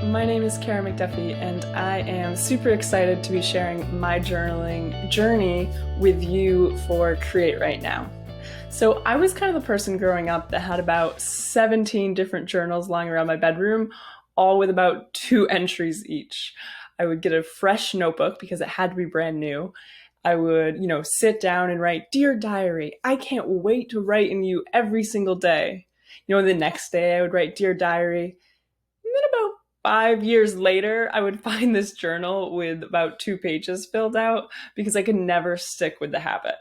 My name is Kara McDuffie, and I am super excited to be sharing my journaling journey with you for Create Right Now. So I was kind of the person growing up that had about 17 different journals lying around my bedroom, all with about 2 entries each. I would get a fresh notebook because it had to be brand new. I would, sit down and write, "Dear Diary, I can't wait to write in you every single day." The next day I would write, "Dear Diary." And then about 5 years later, I would find this journal with about 2 pages filled out because I could never stick with the habit.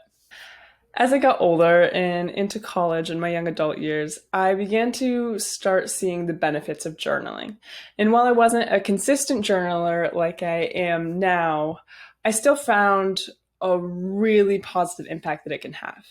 As I got older and into college in my young adult years, I began to start seeing the benefits of journaling. And while I wasn't a consistent journaler like I am now, I still found a really positive impact that it can have.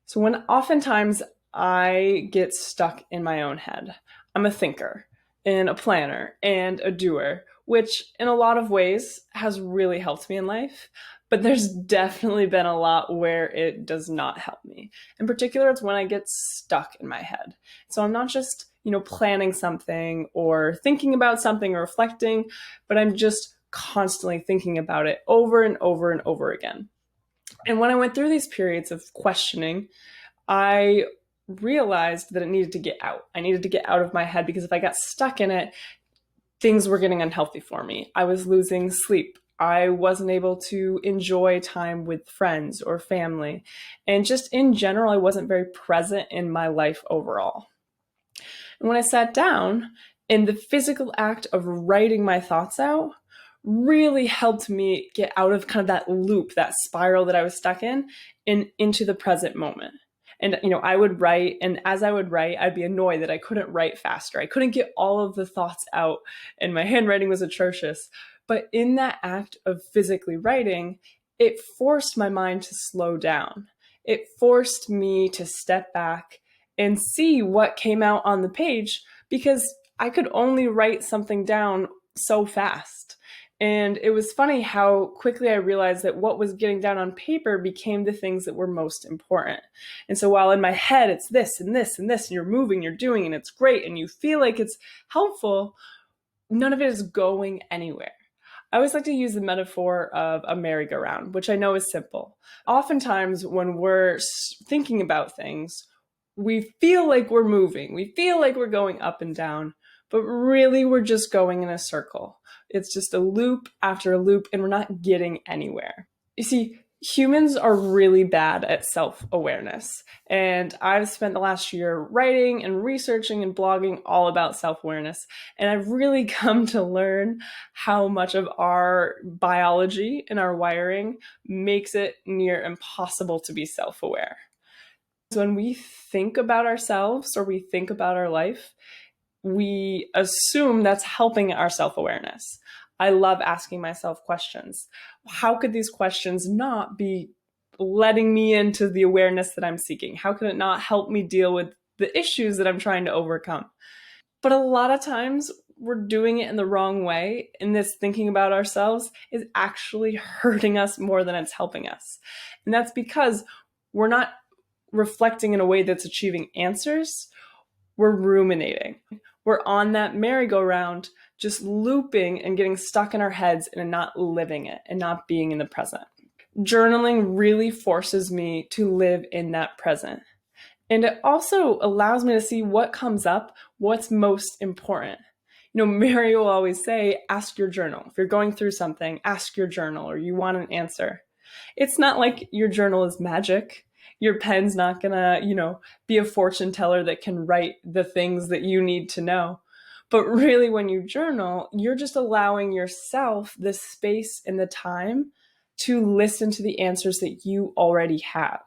So when oftentimes I get stuck in my own head, I'm a thinker and a planner and a doer, which in a lot of ways has really helped me in life. But there's definitely been a lot where it does not help me. In particular, it's when I get stuck in my head. So I'm not just, planning something or thinking about something or reflecting, but I'm just constantly thinking about it over and over and over again. And when I went through these periods of questioning, I realized that it needed to get out. I needed to get out of my head because if I got stuck in it, things were getting unhealthy for me. I was losing sleep. I wasn't able to enjoy time with friends or family. And just in general, I wasn't very present in my life overall. And when I sat down, in the physical act of writing my thoughts out, really helped me get out of kind of that loop, that spiral that I was stuck in, and into the present moment. And, I would write, and as I would write, I'd be annoyed that I couldn't write faster. I couldn't get all of the thoughts out, and my handwriting was atrocious. But in that act of physically writing, it forced my mind to slow down. It forced me to step back and see what came out on the page because I could only write something down so fast. And it was funny how quickly I realized that what was getting down on paper became the things that were most important. And so while in my head it's this and this and this, and you're moving, you're doing, and it's great, and you feel like it's helpful, none of it is going anywhere. I always like to use the metaphor of a merry-go-round, which I know is simple. Oftentimes when we're thinking about things, we feel like we're moving, we feel like we're going up and down, but really we're just going in a circle. It's just a loop after a loop, and we're not getting anywhere. You see, humans are really bad at self-awareness. And I've spent the last year writing and researching and blogging all about self-awareness. And I've really come to learn how much of our biology and our wiring makes it near impossible to be self-aware. So when we think about ourselves or we think about our life, we assume that's helping our self-awareness. I love asking myself questions. How could these questions not be letting me into the awareness that I'm seeking? How could it not help me deal with the issues that I'm trying to overcome? But a lot of times we're doing it in the wrong way, and this thinking about ourselves is actually hurting us more than it's helping us. And that's because we're not reflecting in a way that's achieving answers. We're ruminating. We're on that merry-go-round, just looping and getting stuck in our heads and not living it and not being in the present. Journaling really forces me to live in that present. And it also allows me to see what comes up, what's most important. Mary will always say, ask your journal. If you're going through something, ask your journal or you want an answer. It's not like your journal is magic. Your pen's not gonna, be a fortune teller that can write the things that you need to know. But really, when you journal, you're just allowing yourself the space and the time to listen to the answers that you already have.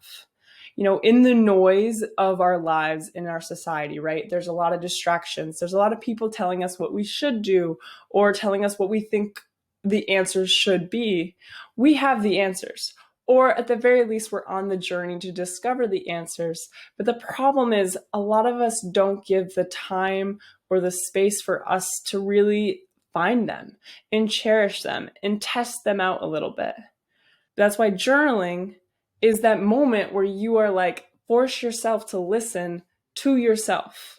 In the noise of our lives in our society, right? There's a lot of distractions. There's a lot of people telling us what we should do or telling us what we think the answers should be. We have the answers. Or at the very least, we're on the journey to discover the answers. But the problem is a lot of us don't give the time or the space for us to really find them and cherish them and test them out a little bit. That's why journaling is that moment where you are like, force yourself to listen to yourself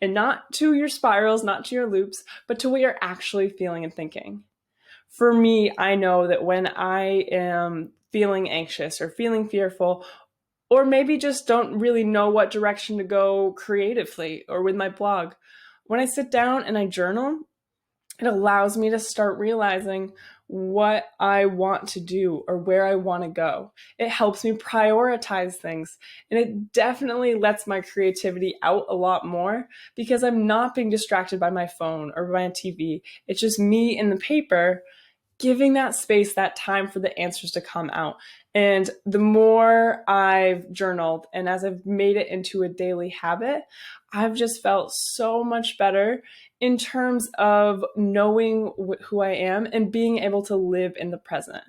and not to your spirals, not to your loops, but to what you're actually feeling and thinking. For me, I know that when I am feeling anxious or feeling fearful, or maybe just don't really know what direction to go creatively or with my blog, when I sit down and I journal, it allows me to start realizing what I want to do or where I want to go. It helps me prioritize things, and it definitely lets my creativity out a lot more because I'm not being distracted by my phone or by my TV. It's just me and the paper giving that space, that time for the answers to come out. And the more I've journaled and as I've made it into a daily habit, I've just felt so much better in terms of knowing who I am and being able to live in the present.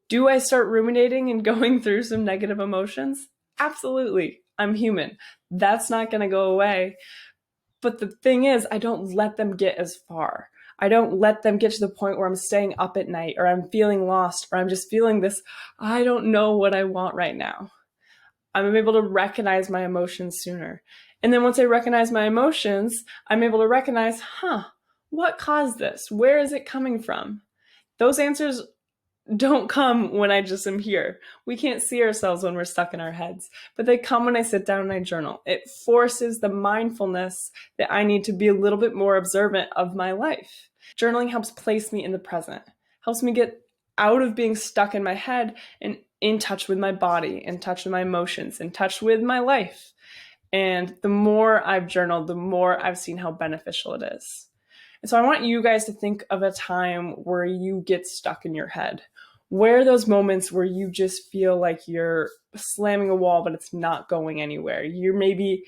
Do I start ruminating and going through some negative emotions? Absolutely. I'm human. That's not going to go away. But the thing is, I don't let them get as far. I don't let them get to the point where I'm staying up at night or I'm feeling lost or I'm just feeling this, I don't know what I want right now. I'm able to recognize my emotions sooner. And then once I recognize my emotions, I'm able to recognize, what caused this? Where is it coming from? Those answers don't come when I just am here. We can't see ourselves when we're stuck in our heads, but they come when I sit down and I journal. It forces the mindfulness that I need to be a little bit more observant of my life. Journaling helps place me in the present, helps me get out of being stuck in my head and in touch with my body, in touch with my emotions, in touch with my life. And the more I've journaled, the more I've seen how beneficial it is. And so I want you guys to think of a time where you get stuck in your head. Where are those moments where you just feel like you're slamming a wall, but it's not going anywhere? You're maybe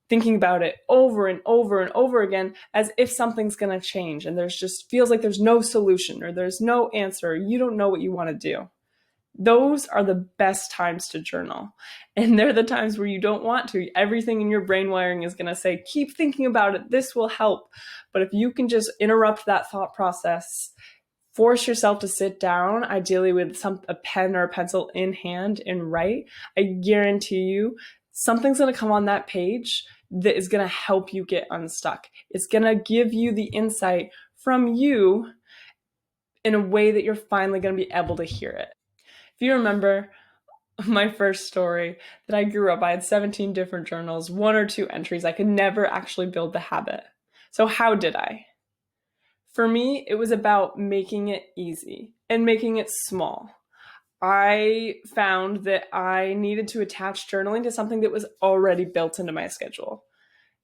thinking about it over and over and over again as if something's going to change and there's just feels like there's no solution or there's no answer. Or you don't know what you want to do. Those are the best times to journal. And they're the times where you don't want to. Everything in your brain wiring is going to say, keep thinking about it. This will help. But if you can just interrupt that thought process, force yourself to sit down, ideally with a pen or a pencil in hand and write, I guarantee you something's going to come on that page that is going to help you get unstuck. It's going to give you the insight from you in a way that you're finally going to be able to hear it. If you remember my first story that I grew up, I had 17 different journals, 1 or 2 entries. I could never actually build the habit. So how did I? For me, it was about making it easy and making it small. I found that I needed to attach journaling to something that was already built into my schedule.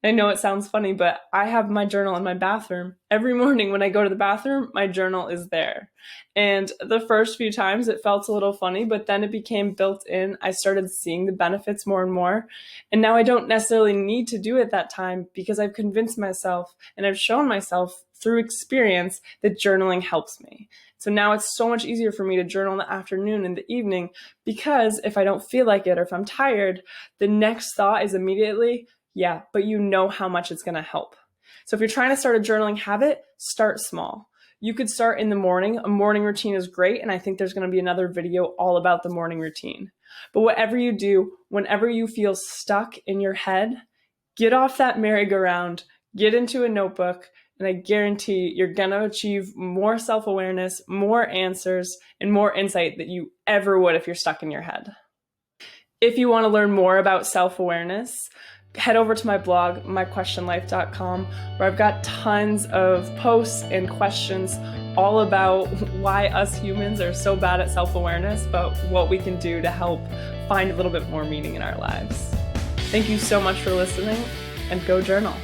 I know it sounds funny, but I have my journal in my bathroom. Every morning when I go to the bathroom, my journal is there. And the first few times it felt a little funny, but then it became built in. I started seeing the benefits more and more. And now I don't necessarily need to do it that time because I've convinced myself and I've shown myself through experience that journaling helps me. So now it's so much easier for me to journal in the afternoon and the evening because if I don't feel like it or if I'm tired, the next thought is immediately, yeah, but you know how much it's going to help. So if you're trying to start a journaling habit, start small. You could start in the morning. A morning routine is great, and I think there's going to be another video all about the morning routine. But whatever you do, whenever you feel stuck in your head, get off that merry-go-round, get into a notebook, and I guarantee you're going to achieve more self-awareness, more answers, and more insight than you ever would if you're stuck in your head. If you want to learn more about self-awareness, head over to my blog, myquestionlife.com, where I've got tons of posts and questions all about why us humans are so bad at self-awareness, but what we can do to help find a little bit more meaning in our lives. Thank you so much for listening, and go journal.